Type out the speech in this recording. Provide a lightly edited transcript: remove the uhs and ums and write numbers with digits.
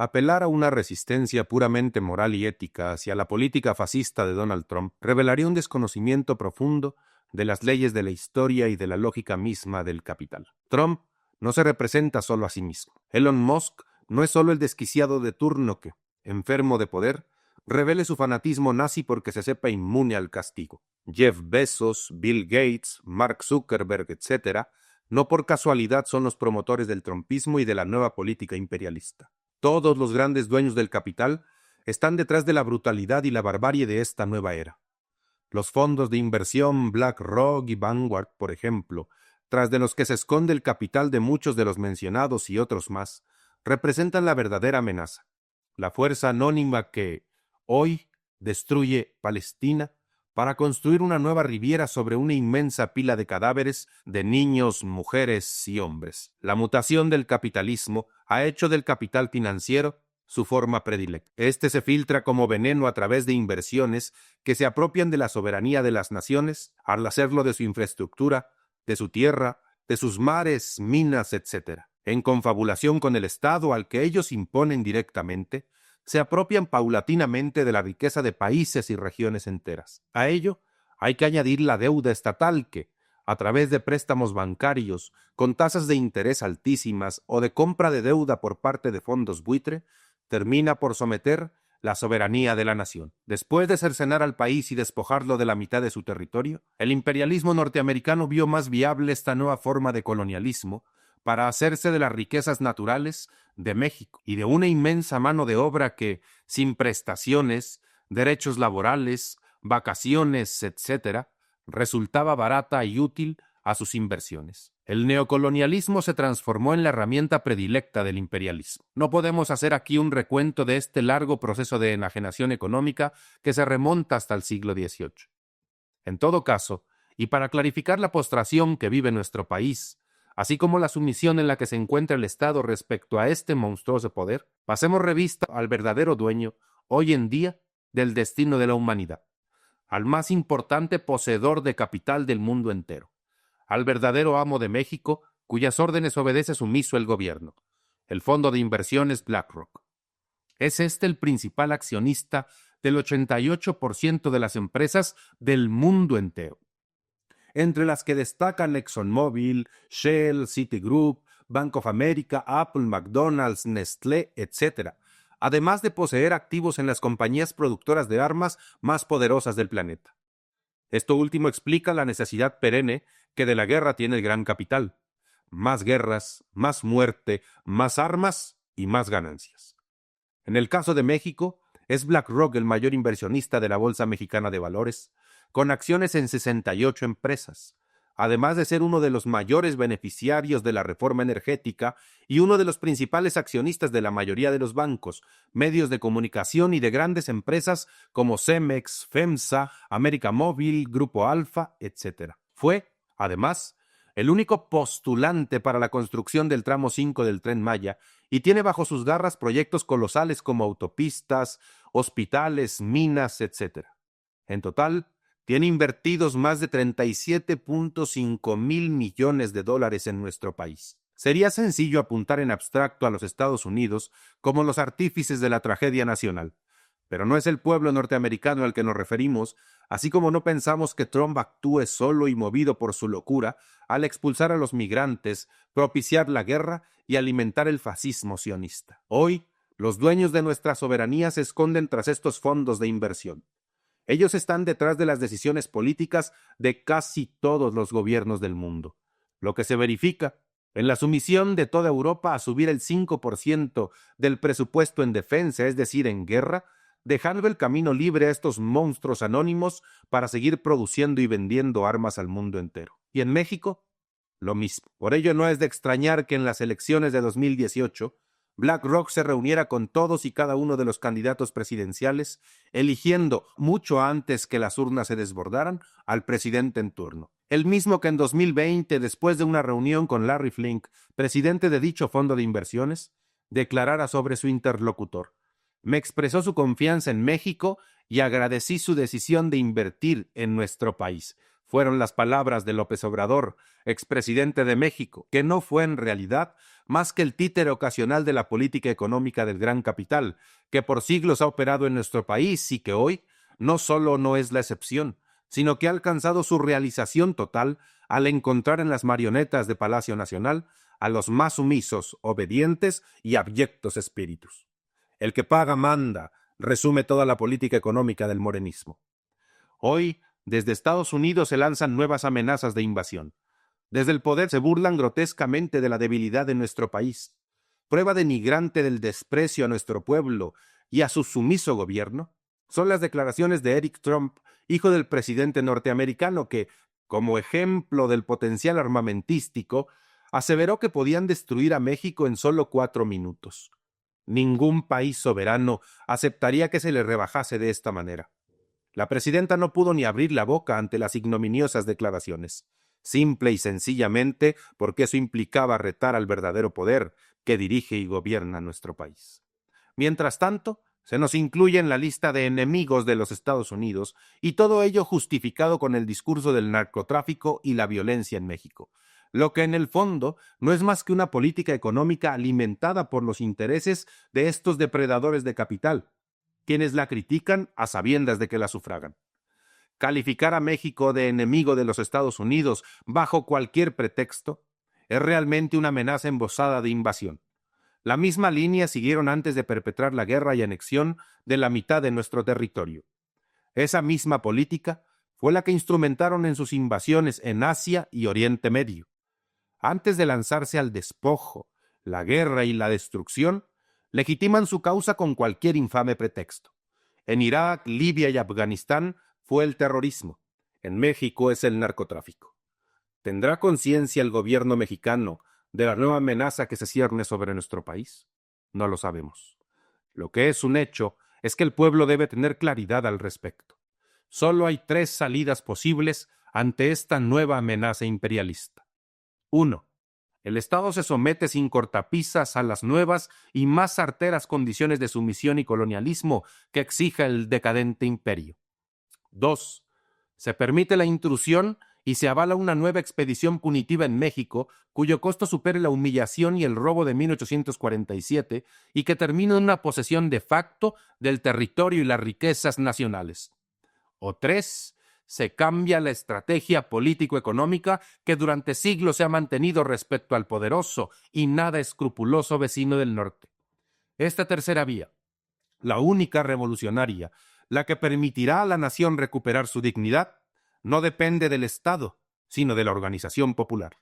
Apelar a una resistencia puramente moral y ética hacia la política fascista de Donald Trump revelaría un desconocimiento profundo de las leyes de la historia y de la lógica misma del capital. Trump no se representa solo a sí mismo. Elon Musk no es solo el desquiciado de turno que, enfermo de poder, revele su fanatismo nazi porque se sepa inmune al castigo. Jeff Bezos, Bill Gates, Mark Zuckerberg, etc., no por casualidad son los promotores del trumpismo y de la nueva política imperialista. Todos los grandes dueños del capital están detrás de la brutalidad y la barbarie de esta nueva era. Los fondos de inversión BlackRock y Vanguard, por ejemplo, tras de los que se esconde el capital de muchos de los mencionados y otros más, representan la verdadera amenaza, la fuerza anónima que, hoy, destruye Palestina para construir una nueva Riviera sobre una inmensa pila de cadáveres de niños, mujeres y hombres. La mutación del capitalismo ha hecho del capital financiero su forma predilecta. Este se filtra como veneno a través de inversiones que se apropian de la soberanía de las naciones al hacerlo de su infraestructura, de su tierra, de sus mares, minas, etc. En confabulación con el Estado al que ellos imponen directamente, se apropian paulatinamente de la riqueza de países y regiones enteras. A ello hay que añadir la deuda estatal que, a través de préstamos bancarios, con tasas de interés altísimas o de compra de deuda por parte de fondos buitre, termina por someter la soberanía de la nación. Después de cercenar al país y despojarlo de la mitad de su territorio, el imperialismo norteamericano vio más viable esta nueva forma de colonialismo para hacerse de las riquezas naturales de México y de una inmensa mano de obra que, sin prestaciones, derechos laborales, vacaciones, etc., resultaba barata y útil a sus inversiones. El neocolonialismo se transformó en la herramienta predilecta del imperialismo. No podemos hacer aquí un recuento de este largo proceso de enajenación económica que se remonta hasta el siglo XVIII. En todo caso, y para clarificar la postración que vive nuestro país, así como la sumisión en la que se encuentra el Estado respecto a este monstruoso poder, pasemos revista al verdadero dueño, hoy en día, del destino de la humanidad, al más importante poseedor de capital del mundo entero, al verdadero amo de México, cuyas órdenes obedece sumiso el gobierno, el fondo de inversiones BlackRock. Es este el principal accionista del 88% de las empresas del mundo entero, entre las que destacan ExxonMobil, Shell, Citigroup, Bank of America, Apple, McDonald's, Nestlé, etc., además de poseer activos en las compañías productoras de armas más poderosas del planeta. Esto último explica la necesidad perenne que de la guerra tiene el gran capital. Más guerras, más muerte, más armas y más ganancias. En el caso de México, es BlackRock el mayor inversionista de la Bolsa Mexicana de Valores, con acciones en 68 empresas, además de ser uno de los mayores beneficiarios de la reforma energética y uno de los principales accionistas de la mayoría de los bancos, medios de comunicación y de grandes empresas como Cemex, FEMSA, América Móvil, Grupo Alfa, etc. Fue, además, el único postulante para la construcción del tramo 5 del Tren Maya y tiene bajo sus garras proyectos colosales como autopistas, hospitales, minas, etc. En total, tiene invertidos más de 37.5 mil millones de dólares en nuestro país. Sería sencillo apuntar en abstracto a los Estados Unidos como los artífices de la tragedia nacional, pero no es el pueblo norteamericano al que nos referimos, así como no pensamos que Trump actúe solo y movido por su locura al expulsar a los migrantes, propiciar la guerra y alimentar el fascismo sionista. Hoy, los dueños de nuestra soberanía se esconden tras estos fondos de inversión. Ellos están detrás de las decisiones políticas de casi todos los gobiernos del mundo, lo que se verifica en la sumisión de toda Europa a subir el 5% del presupuesto en defensa, es decir, en guerra, dejando el camino libre a estos monstruos anónimos para seguir produciendo y vendiendo armas al mundo entero. Y en México, lo mismo. Por ello no es de extrañar que en las elecciones de 2018, BlackRock se reuniera con todos y cada uno de los candidatos presidenciales, eligiendo, mucho antes que las urnas se desbordaran, al presidente en turno. El mismo que en 2020, después de una reunión con Larry Fink, presidente de dicho fondo de inversiones, declarara sobre su interlocutor: me expresó su confianza en México y agradecí su decisión de invertir en nuestro país. Fueron las palabras de López Obrador, expresidente de México, que no fue en realidad más que el títere ocasional de la política económica del gran capital, que por siglos ha operado en nuestro país y que hoy no solo no es la excepción, sino que ha alcanzado su realización total al encontrar en las marionetas de Palacio Nacional a los más sumisos, obedientes y abyectos espíritus. El que paga manda, resume toda la política económica del morenismo. Hoy, desde Estados Unidos se lanzan nuevas amenazas de invasión. Desde el poder se burlan grotescamente de la debilidad de nuestro país. Prueba denigrante del desprecio a nuestro pueblo y a su sumiso gobierno son las declaraciones de Eric Trump, hijo del presidente norteamericano, que, como ejemplo del potencial armamentístico, aseveró que podían destruir a México en solo 4 minutos. Ningún país soberano aceptaría que se le rebajase de esta manera. La presidenta no pudo ni abrir la boca ante las ignominiosas declaraciones, simple y sencillamente porque eso implicaba retar al verdadero poder que dirige y gobierna nuestro país. Mientras tanto, se nos incluye en la lista de enemigos de los Estados Unidos, y todo ello justificado con el discurso del narcotráfico y la violencia en México, lo que en el fondo no es más que una política económica alimentada por los intereses de estos depredadores de capital, quienes la critican a sabiendas de que la sufragan. Calificar a México de enemigo de los Estados Unidos bajo cualquier pretexto es realmente una amenaza embosada de invasión. La misma línea siguieron antes de perpetrar la guerra y anexión de la mitad de nuestro territorio. Esa misma política fue la que instrumentaron en sus invasiones en Asia y Oriente Medio. Antes de lanzarse al despojo, la guerra y la destrucción, legitiman su causa con cualquier infame pretexto. En Irak, Libia y Afganistán fue el terrorismo. En México es el narcotráfico. ¿Tendrá conciencia el gobierno mexicano de la nueva amenaza que se cierne sobre nuestro país? No lo sabemos. Lo que es un hecho es que el pueblo debe tener claridad al respecto. Solo hay 3 salidas posibles ante esta nueva amenaza imperialista. 1. El Estado se somete sin cortapisas a las nuevas y más arteras condiciones de sumisión y colonialismo que exija el decadente imperio. 2. Se permite la intrusión y se avala una nueva expedición punitiva en México, cuyo costo supere la humillación y el robo de 1847 y que termine en una posesión de facto del territorio y las riquezas nacionales. O 3. Se cambia la estrategia político-económica que durante siglos se ha mantenido respecto al poderoso y nada escrupuloso vecino del norte. Esta tercera vía, la única revolucionaria, la que permitirá a la nación recuperar su dignidad, no depende del Estado, sino de la organización popular.